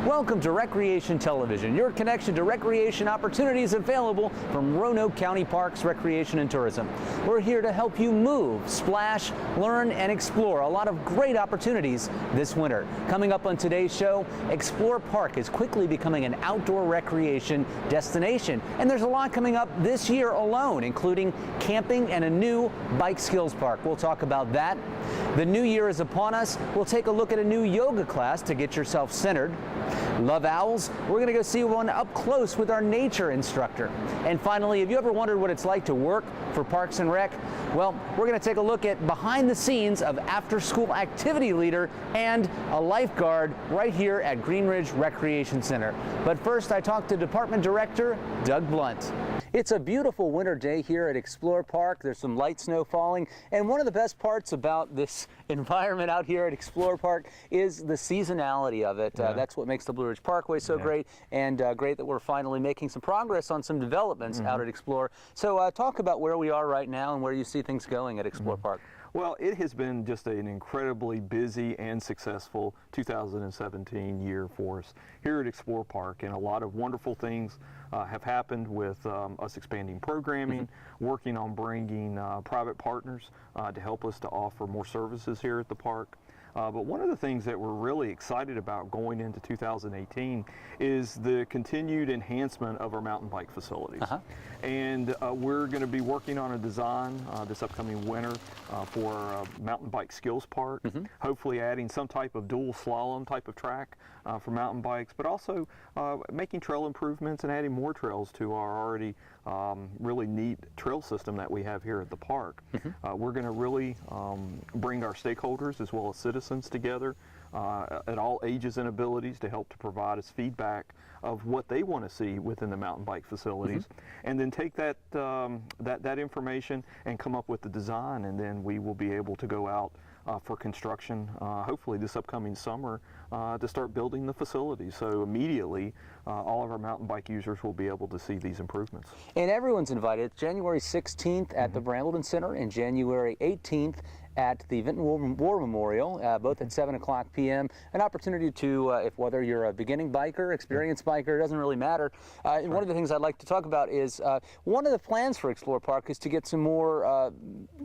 Welcome to Recreation Television, your connection to recreation opportunities available from Roanoke County Parks, Recreation and Tourism. We're here to help you move, splash, learn, and explore a lot of great opportunities this winter. Coming up on today's show, Explore Park is quickly becoming an outdoor recreation destination, and there's a lot coming up this year alone, including camping and a new bike skills park. We'll talk about that. The new year is upon us. We'll take a look at a new yoga class to get yourself centered. Love owls? We're going to go see one up close with our nature instructor. And finally, have you ever wondered what it's like to work for Parks and Rec? Well, we're going to take a look at behind the scenes of after-school activity leader and a lifeguard right here at Green Ridge Recreation Center. But first, I talked to Department Director Doug Blount. It's a beautiful winter day here at Explore Park. There's some light snow falling, and one of the best parts about this environment out here at Explore Park is the seasonality of it. That's what makes the Blue Ridge Parkway so great, and great that we're finally making some progress on some developments out at Explore. So talk about where we are right now and where you see things going at Explore Park. Well, it has been just an incredibly busy and successful 2017 year for us here at Explore Park, and a lot of wonderful things have happened with us expanding programming, working on bringing private partners to help us to offer more services here at the park. But one of the things that we're really excited about going into 2018 is the continued enhancement of our mountain bike facilities. And we're going to be working on a design this upcoming winter for a mountain bike skills park, hopefully adding some type of dual slalom type of track for mountain bikes, but also making trail improvements and adding more trails to our already really neat trail system that we have here at the park. We're going to really bring our stakeholders as well as citizens together at all ages and abilities to help to provide us feedback of what they want to see within the mountain bike facilities, and then take that that information and come up with the design, and then we will be able to go out for construction, hopefully this upcoming summer, to start building the facilities. So immediately, all of our mountain bike users will be able to see these improvements. And everyone's invited. It's January 16th at the Brambleton Center and January 18th at the Vinton War Memorial, both at 7 o'clock p.m. An opportunity to, if whether you're a beginning biker, experienced biker, it doesn't really matter. And one of the things I'd like to talk about is one of the plans for Explore Park is to get some more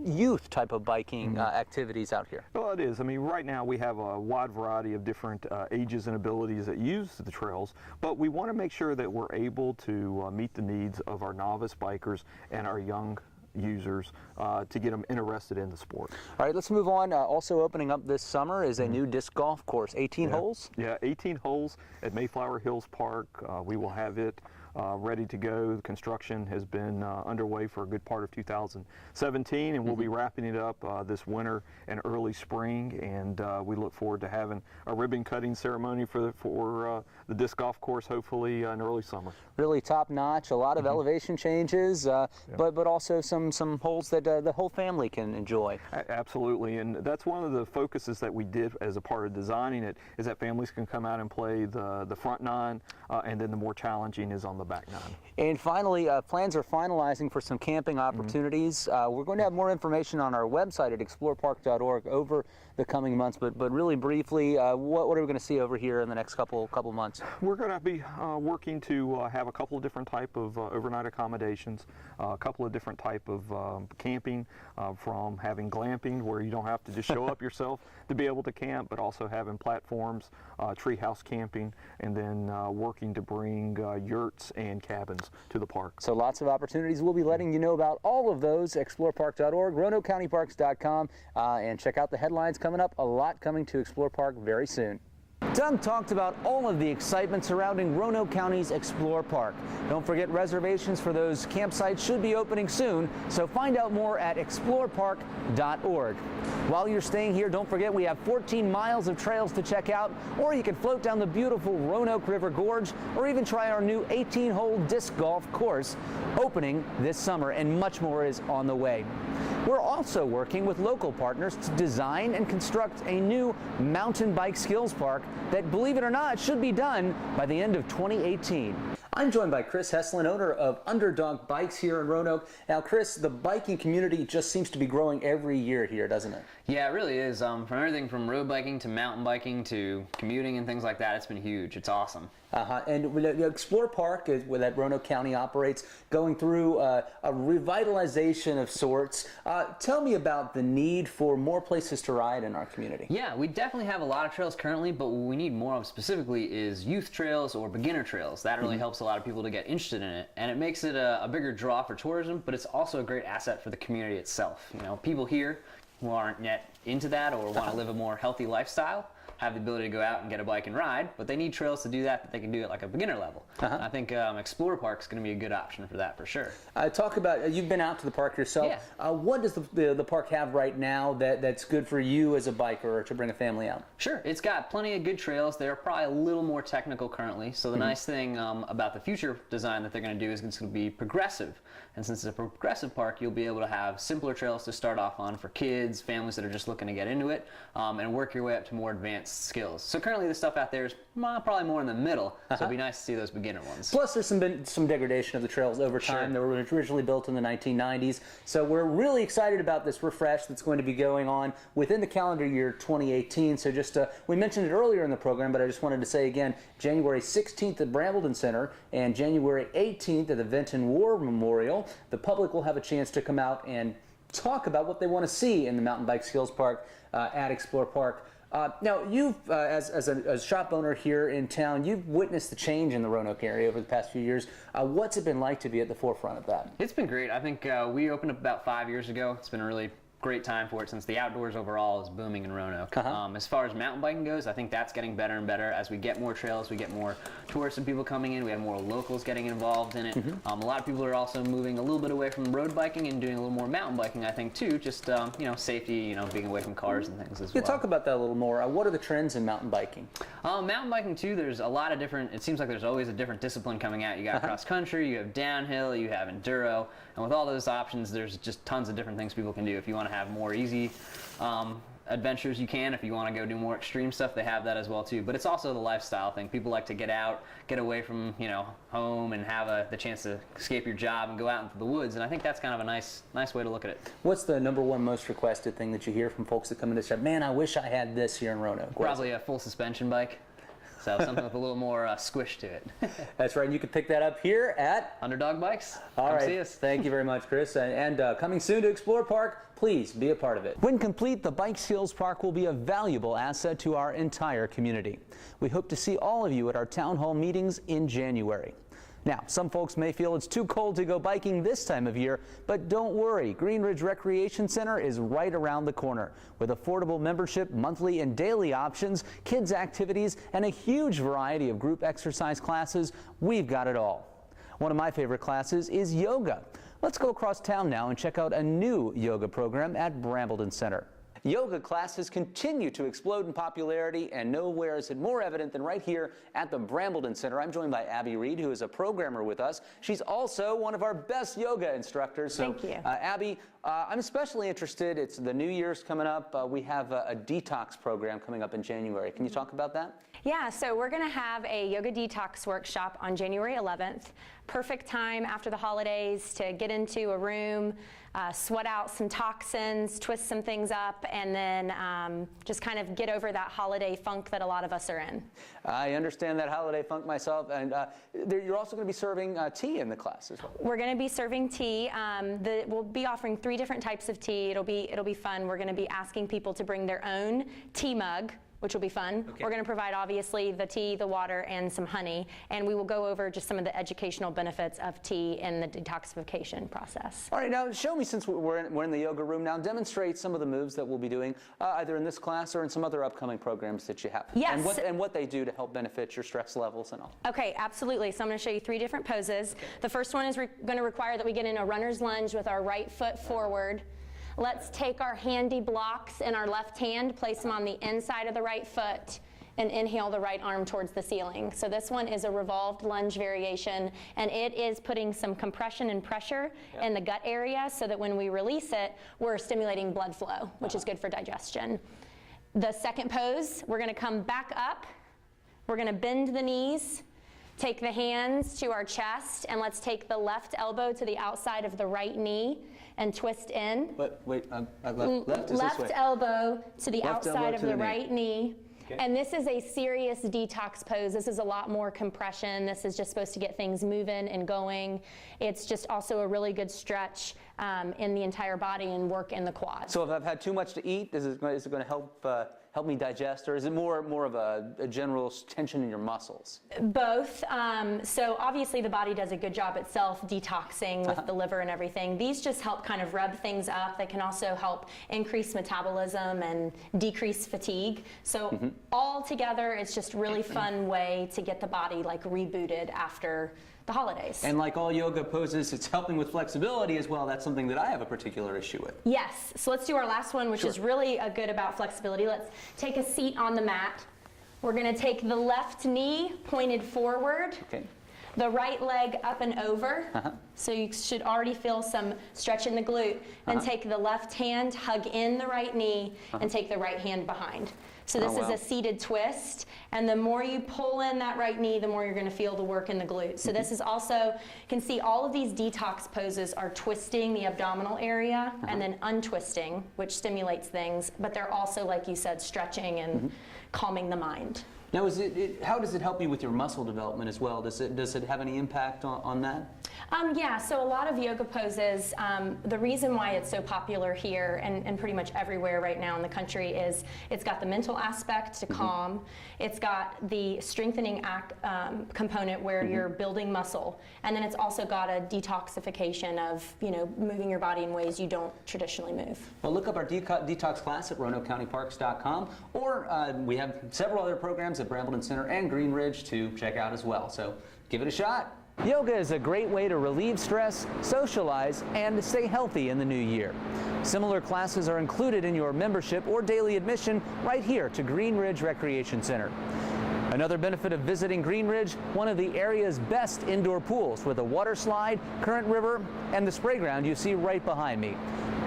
youth type of biking activities out here. Well, it is. I mean, right now we have a wide variety of different ages and abilities that use the trails, but we want to make sure that we're able to meet the needs of our novice bikers and our young users to get them interested in the sport. All right, let's move on. Also opening up this summer is a new disc golf course, 18 holes? Yeah, 18 holes at Mayflower Hills Park. We will have it ready to go. The construction has been underway for a good part of 2017, and we'll be wrapping it up this winter and early spring, and we look forward to having a ribbon cutting ceremony for the disc golf course, hopefully in early summer. Really top notch, a lot of elevation changes, but also some holes that the whole family can enjoy. Absolutely, and that's one of the focuses that we did as a part of designing it, is that families can come out and play the front nine, and then the more challenging is on the back nine. And finally, plans are finalizing for some camping opportunities. We're going to have more information on our website at explorepark.org over the coming months, but really briefly, what are we going to see over here in the next couple months? We're going to be working to have a couple of different type of overnight accommodations, a couple of different type of camping, from having glamping where you don't have to just show up yourself to be able to camp, but also having platforms, treehouse camping, and then working to bring yurts and cabins to the park. So lots of opportunities. We'll be letting you know about all of those. ExplorePark.org, RoanokeCountyParks.com, and check out the headlines coming up. A lot coming to Explore Park very soon. Doug talked about all of the excitement surrounding Roanoke County's Explore Park. Don't forget, reservations for those campsites should be opening soon, so find out more at explorepark.org. While you're staying here, don't forget we have 14 miles of trails to check out, or you can float down the beautiful Roanoke River Gorge, or even try our new 18-hole disc golf course opening this summer, and much more is on the way. We're also working with local partners to design and construct a new mountain bike skills park that, believe it or not, should be done by the end of 2018. I'm joined by Chris Heslin, owner of UnderDog Bikes here in Roanoke. Now, Chris, the biking community just seems to be growing every year here, doesn't it? Yeah, it really is. From everything from road biking to mountain biking to commuting and things like that, it's been huge. It's awesome. And the Explore Park, where that Roanoke County operates, going through a revitalization of sorts. Tell me about the need for more places to ride in our community. Yeah, we definitely have a lot of trails currently, but what we need more of specifically is youth trails or beginner trails. That really helps a lot of people to get interested in it, and it makes it a bigger draw for tourism, but it's also a great asset for the community itself. You know, people here who aren't yet into that or want to live a more healthy lifestyle have the ability to go out and get a bike and ride, but they need trails to do that they can do it like a beginner level. I think Explore Park is going to be a good option for that for sure. Talk about, you've been out to the park yourself. Yeah. What does the park have right now that's good for you as a biker or to bring a family out? Sure, it's got plenty of good trails. They're probably a little more technical currently, so the nice thing about the future design that they're going to do is it's going to be progressive. And since it's a progressive park, you'll be able to have simpler trails to start off on for kids, families that are just looking to get into it, and work your way up to more advanced skills. So currently the stuff out there is probably more in the middle, so it'd be nice to see those beginner ones. Plus there's some degradation of the trails over time. They were originally built in the 1990s, so we're really excited about this refresh that's going to be going on within the calendar year 2018. So just we mentioned it earlier in the program, but I just wanted to say again, January 16th at Brambleton Center and January 18th at the Vinton War Memorial, the public will have a chance to come out and talk about what they want to see in the Mountain Bike Skills Park at Explore Park. Now, you've, as a shop owner here in town, you've witnessed the change in the Roanoke area over the past few years. What's it been like to be at the forefront of that? It's been great. I think we opened up about 5 years ago. It's been a really great time for it since the outdoors overall is booming in Roanoke. As far as mountain biking goes, I think that's getting better and better. As we get more trails, we get more tourists and people coming in, we have more locals getting involved in it. A lot of people are also moving a little bit away from road biking and doing a little more mountain biking, I think, too. Just, you know, safety, you know, being away from cars and things as well. Talk about that a little more. What are the trends in mountain biking? Mountain biking, too, there's a lot of different, it seems like there's always a different discipline coming out. You got cross country, you have downhill, you have enduro, and with all those options, there's just tons of different things people can do. If you want to have more easy adventures, you can. If you want to go do more extreme stuff, they have that as well too. But it's also the lifestyle thing. People like to get out, get away from, you know, home, and have the chance to escape your job and go out into the woods. And I think that's kind of a nice way to look at it. What's the #1 most requested thing that you hear from folks that come in and say, "Man, I wish I had this here in Roanoke"? Probably a full suspension bike. So something with a little more squish to it. That's right. And you can pick that up here at UnderDog Bikes. All right. See us. Thank you very much, Chris. And coming soon to Explore Park, please be a part of it. When complete, the Bike Skills Park will be a valuable asset to our entire community. We hope to see all of you at our town hall meetings in January. Now, some folks may feel it's too cold to go biking this time of year, but don't worry. Green Ridge Recreation Center is right around the corner with affordable membership, monthly and daily options, kids activities, and a huge variety of group exercise classes. We've got it all. One of my favorite classes is yoga. Let's go across town now and check out a new yoga program at Brambleton Center. Yoga classes continue to explode in popularity, and nowhere is it more evident than right here at the Brambleton Center. I'm joined by Abby Reed, who is a programmer with us. She's also one of our best yoga instructors. So, thank you. Abby, I'm especially interested. It's the New Year's coming up. We have a detox program coming up in January. Can you talk about that? Yeah, so we're going to have a yoga detox workshop on January 11th. Perfect time after the holidays to get into a room, sweat out some toxins, twist some things up, and then just kind of get over that holiday funk that a lot of us are in. I understand that holiday funk myself, and you're also going to be serving tea in the class as well. We're going to be serving tea. We'll be offering 3 different types of tea. It'll be fun. We're going to be asking people to bring their own tea mug, which will be fun. Okay. We're going to provide, obviously, the tea, the water, and some honey, and we will go over just some of the educational benefits of tea in the detoxification process. All right, now show me, since we're in the yoga room now, demonstrate some of the moves that we'll be doing, either in this class or in some other upcoming programs that you have. Yes. And what they do to help benefit your stress levels and all. Okay, absolutely. So I'm going to show you 3 different poses. Okay. The first one is going to require that we get in a runner's lunge with our right foot forward. Let's take our handy blocks in our left hand, place them on the inside of the right foot, and inhale the right arm towards the ceiling. So this one is a revolved lunge variation, and it is putting some compression and pressure in the gut area so that when we release it, we're stimulating blood flow, which is good for digestion. The second pose, we're going to come back up. We're going to bend the knees, Take the hands to our chest, and let's take the left elbow to the outside of the right knee and twist in. But wait, left is this way. Left elbow to the Left elbow outside of to the the knee. right knee. Okay. And this is a serious detox pose. This is a lot more compression. This is just supposed to get things moving and going. It's just also a really good stretch in the entire body and work in the quads. So if I've had too much to eat, is it going to help me digest, or is it more of a general tension in your muscles? Both. So obviously the body does a good job itself detoxing with the liver and everything. These just help kind of rev things up. They can also help increase metabolism and decrease fatigue. So all together, it's just really fun way to get the body like rebooted after the holidays. And like all yoga poses, it's helping with flexibility as well. That's something that I have a particular issue with. Yes. So let's do our last one, which Sure. is really good about flexibility. Let's take a seat on the mat. We're going to take the left knee pointed forward. Okay. The right leg up and over. So you should already feel some stretch in the glute. Then take the left hand, hug in the right knee, and take the right hand behind. So this is a seated twist. And the more you pull in that right knee, the more you're going to feel the work in the glute. So this is also, you can see all of these detox poses are twisting the abdominal area and then untwisting, which stimulates things. But they're also, like you said, stretching and calming the mind. Now, how does it help you with your muscle development as well? Does it have any impact on that? Yeah, so a lot of yoga poses, the reason why it's so popular here and pretty much everywhere right now in the country is it's got the mental aspect to calm, it's got the strengthening component where you're building muscle, and then it's also got a detoxification of, moving your body in ways you don't traditionally move. Well, look up our detox class at RoanokeCountyParks.com, or we have several other programs at Brambleton Center and Green Ridge to check out as well, so give it a shot. Yoga is a great way to relieve stress, socialize, and stay healthy in the new year. Similar classes are included in your membership or daily admission right here to Green Ridge Recreation Center. Another benefit of visiting Green Ridge, one of the area's best indoor pools with a water slide, current river, and the spray ground you see right behind me.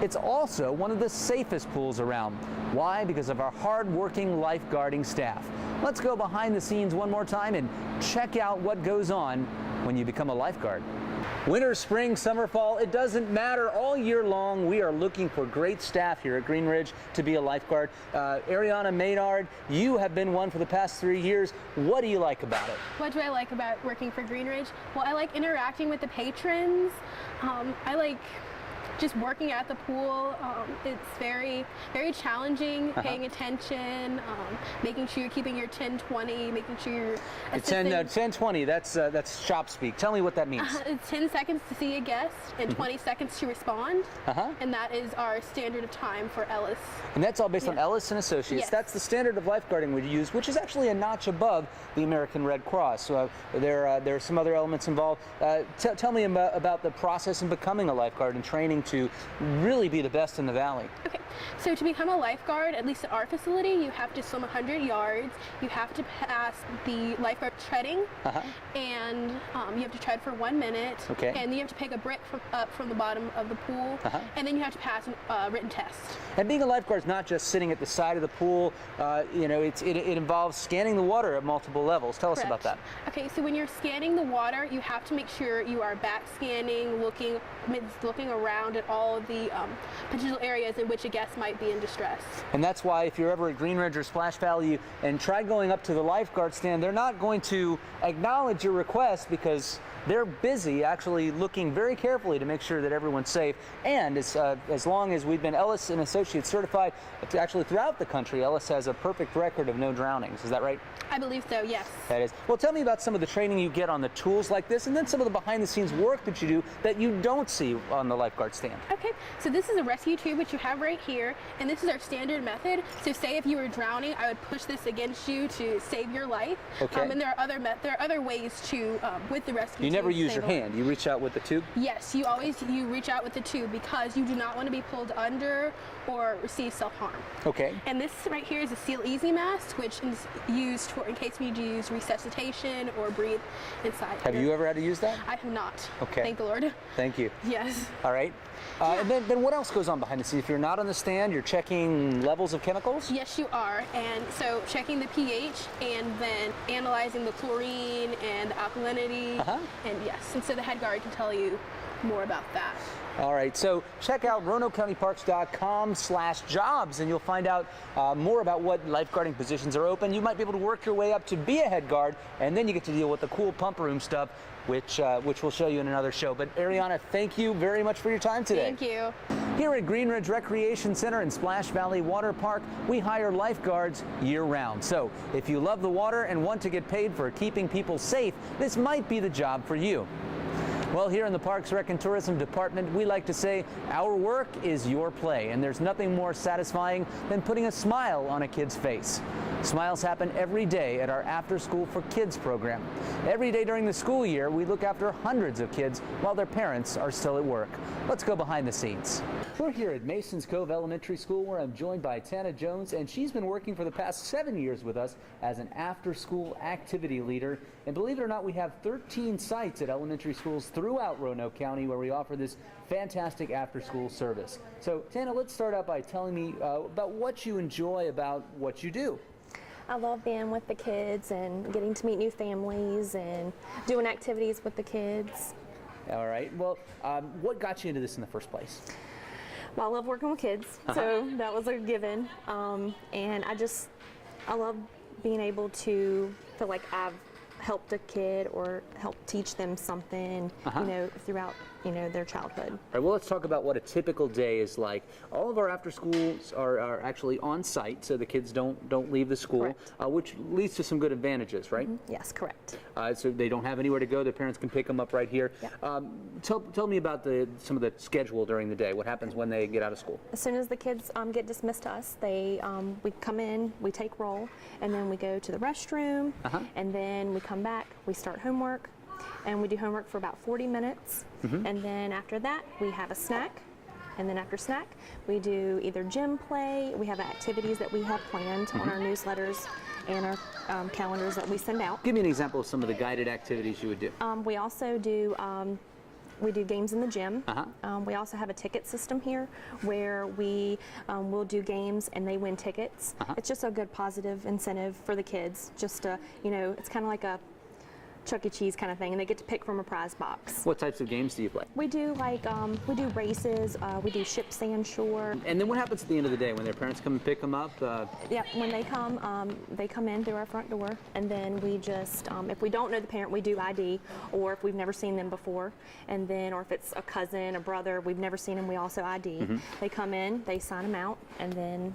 It's also one of the safest pools around. Why? Because of our hard-working lifeguarding staff. Let's go behind the scenes one more time and check out what goes on when you become a lifeguard. Winter, spring, summer, fall, it doesn't matter. All year long, we are looking for great staff here at Green Ridge to be a lifeguard. Aariana, Maynard, you have been one for the past 3 years. What do you like about it? What do I like about working for Green Ridge? Well, I like interacting with the patrons. I like just working at the pool. It's very, very challenging, paying attention, making sure you're keeping your 10-20, making sure you're assisting. 10-20, that's shop speak. Tell me what that means. It's 10 seconds to see a guest and 20 seconds to respond. And that is our standard of time for Ellis. And that's all based on Ellis and Associates. Yes. That's the standard of lifeguarding we use, which is actually a notch above the American Red Cross. So there are some other elements involved. Tell me about the process in becoming a lifeguard and training to really be the best in the valley. Okay, so to become a lifeguard, at least at our facility, you have to swim 100 yards, you have to pass the lifeguard treading, and you have to tread for 1 minute, and then you have to pick a brick up from the bottom of the pool, and then you have to pass a written test. And being a lifeguard is not just sitting at the side of the pool, it involves scanning the water at multiple levels. Tell us about that. Okay, so when you're scanning the water, you have to make sure you are back scanning, looking around at all of the potential areas in which a guest might be in distress. And that's why if you're ever at Green Ridge or Splash Valley and try going up to the lifeguard stand, they're not going to acknowledge your request because they're busy actually looking very carefully to make sure that everyone's safe. And as long as we've been Ellis and Associates certified, actually throughout the country, Ellis has a perfect record of no drownings. Is that right? I believe so, yes. That is. Well, tell me about some of the training you get on the tools like this, and then some of the behind-the-scenes work that you do that you don't see on the lifeguard stand. Okay, so this is a rescue tube which you have right here, and this is our standard method. So say if you were drowning, I would push this against you to save your life. Okay. And there are other ways to, with the rescue tube. You never use your save a life. hand. You reach out with the tube? Yes, you reach out with the tube because you do not want to be pulled under or receive self-harm. Okay. And this right here is a Seal Easy mask, which is used for in case we need to use resuscitation or breathe inside. Have you ever had to use that? I have not. Okay. Thank the Lord. Thank you. Yes. All right. And then what else goes on behind the scenes? If you're not on the stand, you're checking levels of chemicals? Yes, you are. And so checking the pH and then analyzing the chlorine and the alkalinity. And yes, and so the head guard can tell you more about that. All right, so check out RoanokeCountyParks.com/jobs and you'll find out more about what lifeguarding positions are open. You might be able to work your way up to be a head guard, and then you get to deal with the cool pump room stuff, which we'll show you in another show. But Aariana, thank you very much for your time today. Thank you. Here at Green Ridge Recreation Center and Splash Valley Water Park, we hire lifeguards year-round. So if you love the water and want to get paid for keeping people safe, this might be the job for you. Well, here in the Parks, Rec, and Tourism Department, we like to say our work is your play, and there's nothing more satisfying than putting a smile on a kid's face. Smiles happen every day at our After School for Kids program. Every day during the school year, we look after hundreds of kids while their parents are still at work. Let's go behind the scenes. We're here at Masons Cove Elementary School, where I'm joined by Tania Jones, and she's been working for the past 7 years with us as an after-school activity leader. And believe it or not, we have 13 sites at elementary schools throughout Roanoke County where we offer this fantastic after-school service. So, Tania, let's start out by telling me about what you enjoy about what you do. I love being with the kids and getting to meet new families and doing activities with the kids. All right. Well, what got you into this in the first place? Well, I love working with kids, so that was a given. And I love being able to feel like I've helped a kid or helped teach them something, you know, throughout, you know, their childhood. All right, well, let's talk about what a typical day is like. All of our after schools are actually on site, so the kids don't leave the school, which leads to some good advantages, right? Yes, correct. So they don't have anywhere to go. Their parents can pick them up right here. Yep. Tell me about some of the schedule during the day. What happens when they get out of school? As soon as the kids get dismissed to us, we come in, we take roll, and then we go to the restroom, and then we come back, we start homework, and we do homework for about 40 minutes, and then after that we have a snack, and then after snack we do either gym play. We have activities that we have planned on our newsletters and our calendars that we send out. Give me an example of some of the guided activities you would do. We also do we do games in the gym. We also have a ticket system here where we will do games and they win tickets. It's just a good positive incentive for the kids. Just to, you know, it's kind of like a Chuck E. Cheese kind of thing, and they get to pick from a prize box. What types of games do you play? We do we do races, we do ship, sand, shore. And then what happens at the end of the day when their parents come and pick them up? Yep, when they come in through our front door, and then we just, if we don't know the parent, we do ID, or if we've never seen them before, and then, or if it's a cousin, a brother, we've never seen them, we also ID. They come in, they sign them out, and then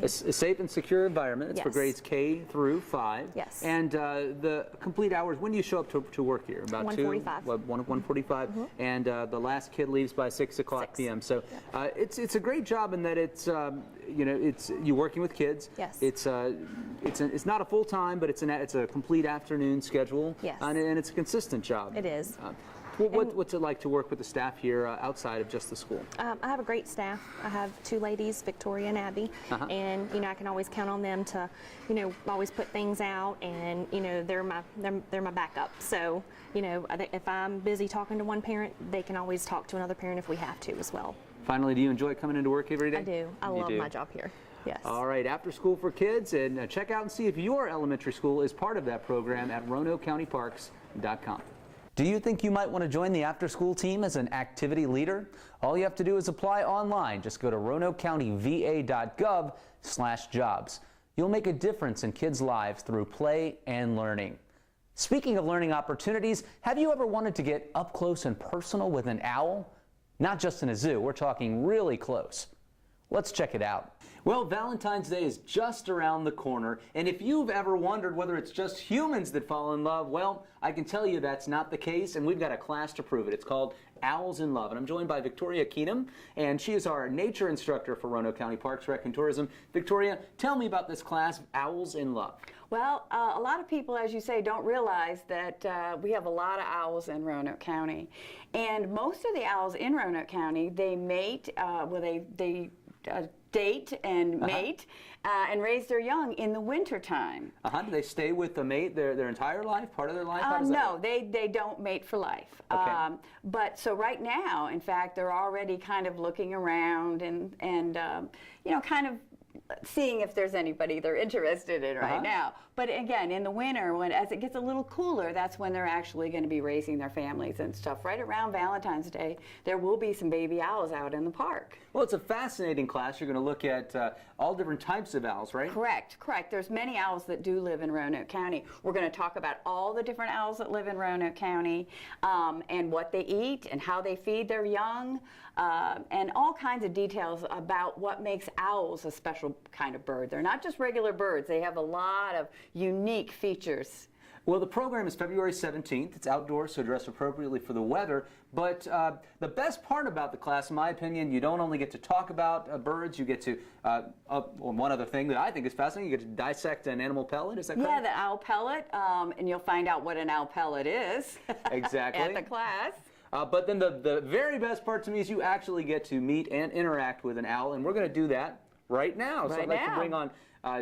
a safe and secure environment. It's for grades K through 5. Yes. And the complete hours, when do you show up to work here? About 1:45. 1:45. And the last kid leaves by 6 o'clock p.m. So it's a great job in that it's you know, it's you're working with kids. Yes. It's not a full time, but it's a complete afternoon schedule. Yes. And it's a consistent job. It is. What's it like to work with the staff here outside of just the school? I have a great staff. I have 2 ladies, Victoria and Abby, and you know, I can always count on them to, you know, always put things out, and you know, they're my backup. So you know, if I'm busy talking to one parent, they can always talk to another parent if we have to as well. Finally, do you enjoy coming into work every day? I do. I love my job here. Yes. All right, After School for Kids, and check out and see if your elementary school is part of that program at RoanokeCountyParks.com. Do you think you might want to join the after-school team as an activity leader? All you have to do is apply online. Just go to RoanokeCountyVA.gov/jobs. You'll make a difference in kids' lives through play and learning. Speaking of learning opportunities, have you ever wanted to get up close and personal with an owl? Not just in a zoo, we're talking really close. Let's check it out. Well, Valentine's Day is just around the corner, and if you've ever wondered whether it's just humans that fall in love, well, I can tell you that's not the case, and we've got a class to prove it. It's called Owls in Love, and I'm joined by Victoria Keenum, and she is our nature instructor for Roanoke County Parks, Rec, and Tourism. Victoria, tell me about this class, Owls in Love. Well, a lot of people, as you say, don't realize that we have a lot of owls in Roanoke County, and most of the owls in Roanoke County, they mate, date and mate and raise their young in the wintertime. Do they stay with the mate their entire life, part of their life? How does that No, work? they don't mate for life. Okay. But so right now, in fact, they're already kind of looking around and you know, kind of seeing if there's anybody they're interested in right now. But again, in the winter, as it gets a little cooler, that's when they're actually going to be raising their families and stuff. Right around Valentine's Day, there will be some baby owls out in the park. Well, it's a fascinating class. You're going to look at all different types of owls, right? Correct. There's many owls that do live in Roanoke County. We're going to talk about all the different owls that live in Roanoke County and what they eat and how they feed their young and all kinds of details about what makes owls a special kind of bird. They're not just regular birds. They have a lot of unique features. Well, the program is February 17th. It's outdoors, so dress appropriately for the weather. But the best part about the class, in my opinion, you don't only get to talk about birds, you get to, one other thing that I think is fascinating, you get to dissect an animal pellet, is that correct? Yeah, the owl pellet, and you'll find out what an owl pellet is Exactly. at the class. But then the very best part to me is you actually get to meet and interact with an owl, and we're going to do that right now. So I'd like to bring on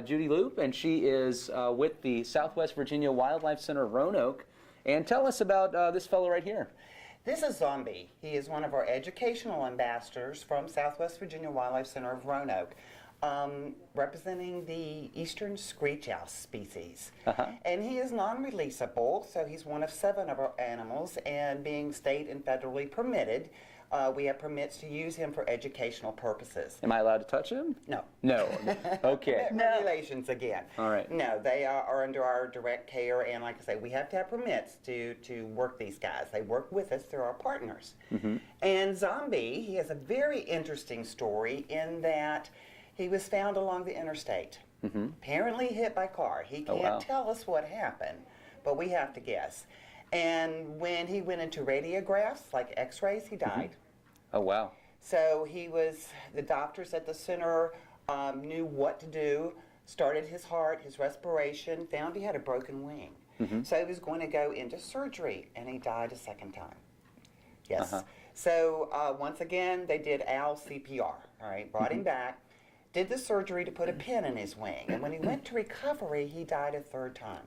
Judy Loope, and she is with the Southwest Virginia Wildlife Center of Roanoke. And tell us about this fellow right here. This is Zombie. He is one of our educational ambassadors from Southwest Virginia Wildlife Center of Roanoke, representing the eastern screech owl species. And he is non-releasable, so he's one of 7 of our animals, and being state and federally permitted, we have permits to use him for educational purposes. Am I allowed to touch him? No. No. Okay. Regulations again. All right. No, they are under our direct care, and like I say, we have to have permits to work these guys. They work with us through our partners. And Zombie, he has a very interesting story in that he was found along the interstate, apparently hit by a car. He can't tell us what happened, but we have to guess. And when he went into radiographs, like x-rays, he died. Oh, wow. So the doctors at the center knew what to do, started his heart, his respiration, found he had a broken wing. So he was going to go into surgery, and he died a second time. Yes. So once again, they did owl CPR, all right, brought him back, did the surgery to put a pin in his wing. And when he went to recovery, he died a 3rd time.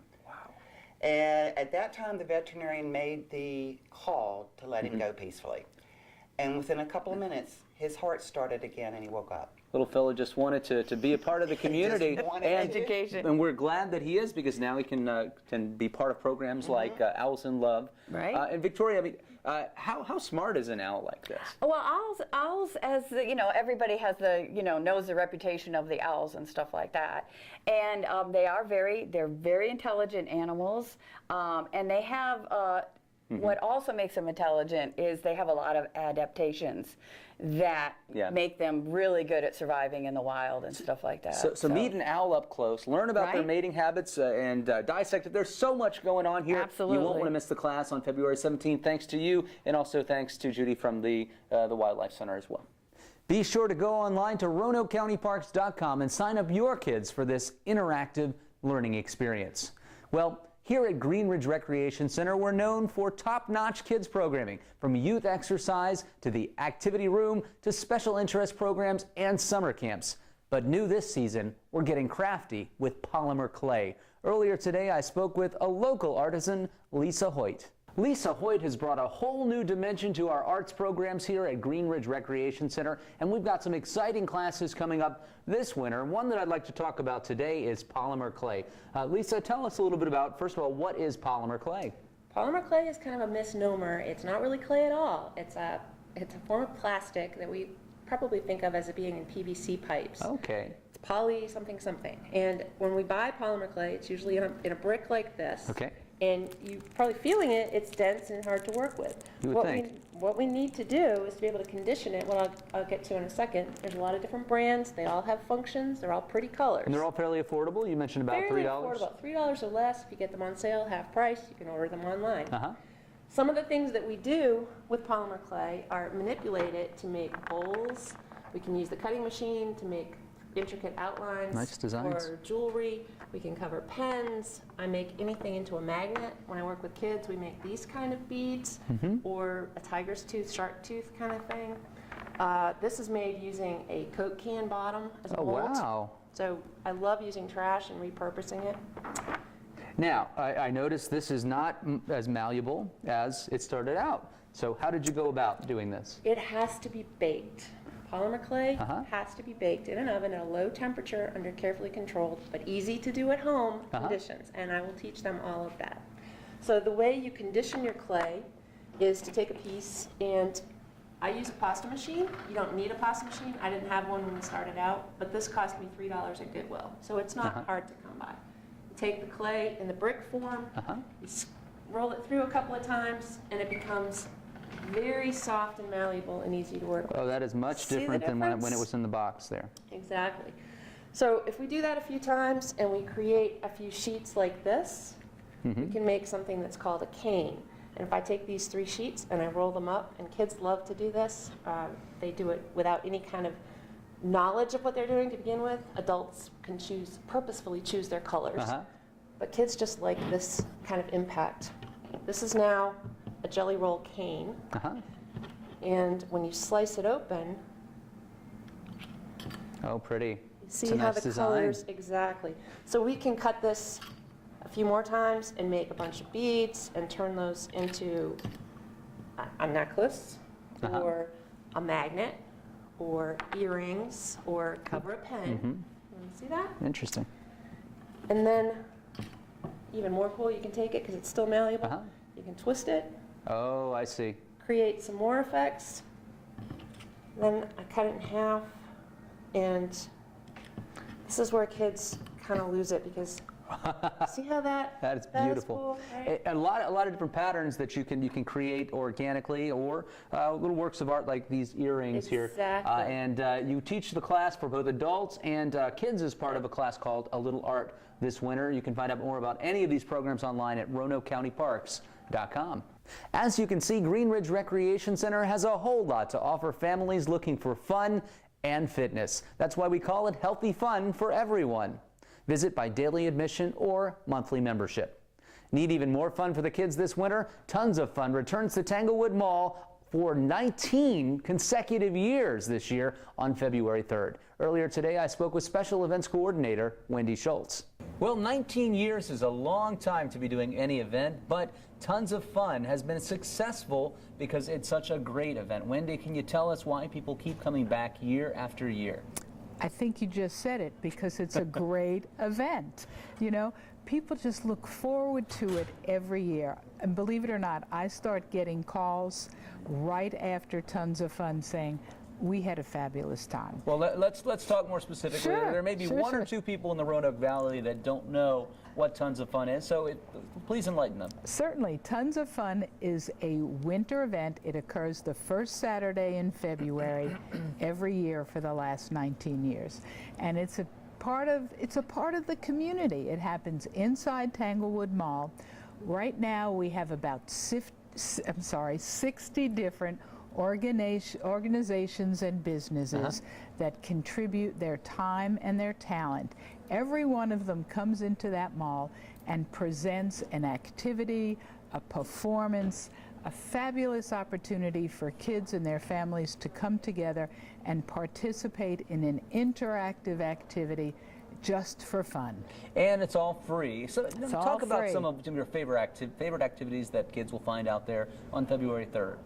And at that time, the veterinarian made the call to let him go peacefully. And within a couple of minutes, his heart started again, and he woke up. Little fellow just wanted to be a part of the community. Wanted education. And we're glad that he is, because now he can be part of programs like Owls in Love. Right. And Victoria, I mean, how smart is an owl like this? Well, owls, as you know, everybody has knows the reputation of the owls and stuff like that, and they're very intelligent animals, and they have what also makes them intelligent is they have a lot of adaptations that make them really good at surviving in the wild and stuff like that. So meet an owl up close, learn about their mating habits, and dissect it. There's so much going on here. Absolutely. You won't want to miss the class on February 17th. Thanks to you, and also thanks to Judy from the Wildlife Center as well. Be sure to go online to RoanokeCountyParks.com and sign up your kids for this interactive learning experience. Well, here at Green Ridge Recreation Center, we're known for top-notch kids programming, from youth exercise to the activity room to special interest programs and summer camps. But new this season, we're getting crafty with polymer clay. Earlier today, I spoke with a local artisan, Lisa Hoyt. Lisa Hoyt has brought a whole new dimension to our arts programs here at Green Ridge Recreation Center, and we've got some exciting classes coming up this winter. One that I'd like to talk about today is polymer clay. Lisa, tell us a little bit about, first of all, what is polymer clay? Polymer clay is kind of a misnomer. It's not really clay at all. It's a form of plastic that we probably think of as it being in PVC pipes. Okay. It's poly something something. And when we buy polymer clay, it's usually in a brick like this. Okay. And you're probably feeling it, it's dense and hard to work with. You would think. What we need to do is to be able to condition it, what I'll get to in a second. There's a lot of different brands, they all have functions, they're all pretty colors. And they're all fairly affordable? You mentioned about Fairly $3? affordable, $3 or less. If you get them on sale, half price, you can order them online. Some of the things that we do with polymer clay are manipulate it to make bowls. We can use the cutting machine to make intricate outlines. Nice designs. For jewelry. We can cover pens. I make anything into a magnet. When I work with kids, we make these kind of beads or a tiger's tooth, shark tooth kind of thing. This is made using a Coke can bottom as a mold. Wow. So I love using trash and repurposing it. Now, I noticed this is not as malleable as it started out. So how did you go about doing this? It has to be baked. Polymer clay has to be baked in an oven at a low temperature under carefully controlled but easy to do at home conditions, and I will teach them all of that. So the way you condition your clay is to take a piece, and I use a pasta machine. You don't need a pasta machine. I didn't have one when we started out, but this cost me $3 at Goodwill, so it's not hard to come by. You take the clay in the brick form, you roll it through a couple of times, and it becomes very soft and malleable and easy to work with. Oh, that is much different than when it was in the box there. Exactly. So if we do that a few times and we create a few sheets like this, we can make something that's called a cane. And if I take these 3 sheets and I roll them up, and kids love to do this, they do it without any kind of knowledge of what they're doing to begin with. Adults can purposefully choose their colors. But kids just like this kind of impact. This is now a jelly roll cane. And when you slice it open, oh, pretty. You see how the colors, exactly. So we can cut this a few more times and make a bunch of beads and turn those into a necklace or a magnet or earrings or cover a pen. See that? Interesting. And then, even more cool, you can take it because it's still malleable. You can twist it. Oh, I see. Create some more effects. Then I cut it in half, and this is where kids kind of lose it because see how that is beautiful. Cool, right? A lot of different patterns that you can create organically, or little works of art like these earrings here. And you teach the class for both adults and kids as part of a class called A Little Art this winter. You can find out more about any of these programs online at RoanokeCountyParks.com. As you can see, Green Ridge Recreation Center has a whole lot to offer families looking for fun and fitness. That's why we call it Healthy Fun for Everyone. Visit by daily admission or monthly membership. Need even more fun for the kids this winter? Tons of Fun returns to Tanglewood Mall for 19 consecutive years this year on February 3rd. Earlier today, I spoke with Special Events Coordinator Wendi Schultz. Well, 19 years is a long time to be doing any event, but Tons of Fun has been successful because it's such a great event. Wendi, can you tell us why people keep coming back year after year? I think you just said it, because it's a great event. You know, people just look forward to it every year. And believe it or not, I start getting calls right after Tons of Fun saying, we had a fabulous time. Well, let's talk more specifically. Sure, there may be one or two people in the Roanoke Valley that don't know what Tons of Fun is, so please enlighten them. Certainly. Tons of Fun is a winter event. It occurs the first Saturday in February every year for the last 19 years. And it's a part of the community. It happens inside Tanglewood Mall. Right now we have about 60 different organizations and businesses that contribute their time and their talent. Every one of them comes into that mall and presents an activity, a performance, a fabulous opportunity for kids and their families to come together and participate in an interactive activity just for fun. And it's all free. So talk about free. some of your favorite activities that kids will find out there on February 3rd.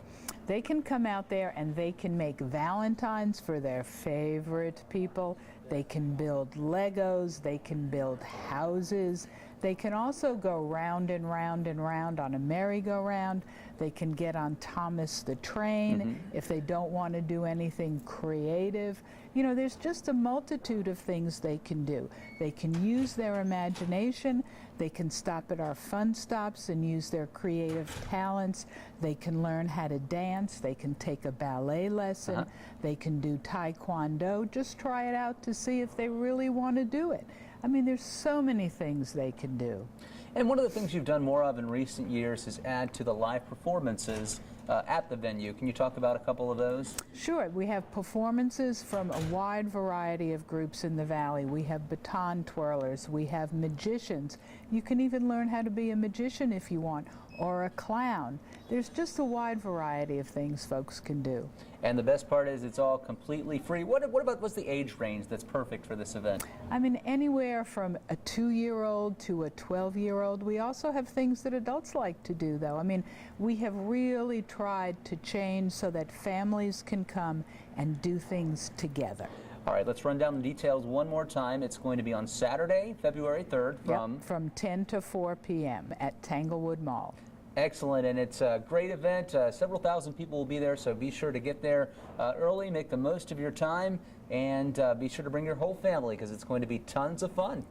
They can come out there and they can make Valentines for their favorite people. They can build Legos. They can build houses. They can also go round and round and round on a merry-go-round. They can get on Thomas the Train if they don't want to do anything creative. You know, there's just a multitude of things they can do. They can use their imagination. They can stop at our fun stops and use their creative talents. They can learn how to dance. They can take a ballet lesson. They can do taekwondo. Just try it out to see if they really want to do it. I mean, there's so many things they can do. And one of the things you've done more of in recent years is add to the live performances at the venue. Can you talk about a couple of those? Sure. We have performances from a wide variety of groups in the valley. We have baton twirlers. We have magicians. You can even learn how to be a magician if you want, or a clown. There's just a wide variety of things folks can do. And the best part is it's all completely free. What's the age range that's perfect for this event? I mean, anywhere from a 2-year-old to a 12-year-old. We also have things that adults like to do, though. I mean, we have really tried to change so that families can come and do things together. All right, let's run down the details one more time. It's going to be on Saturday, February 3rd from 10 to 4 p.m. at Tanglewood Mall. Excellent, and it's a great event. Several thousand people will be there, so be sure to get there early, make the most of your time, and be sure to bring your whole family because it's going to be tons of fun.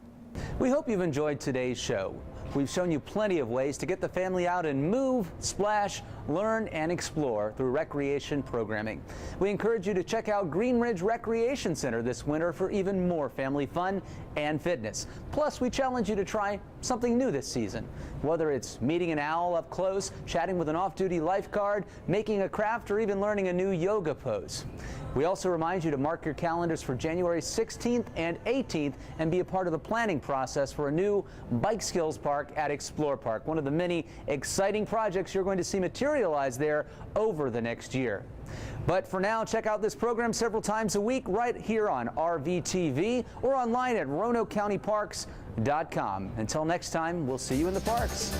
We hope you've enjoyed today's show. We've shown you plenty of ways to get the family out and move, splash, learn, and explore through recreation programming. We encourage you to check out Green Ridge Recreation Center this winter for even more family fun and fitness. Plus, we challenge you to try something new this season. Whether it's meeting an owl up close, chatting with an off-duty lifeguard, making a craft, or even learning a new yoga pose. We also remind you to mark your calendars for January 16th and 18th and be a part of the planning process for a new bike skills park at Explore Park, one of the many exciting projects you're going to see materialize there over the next year. But for now, check out this program several times a week right here on RVTV or online at RoanokeCountyParks.com. Until next time, we'll see you in the parks.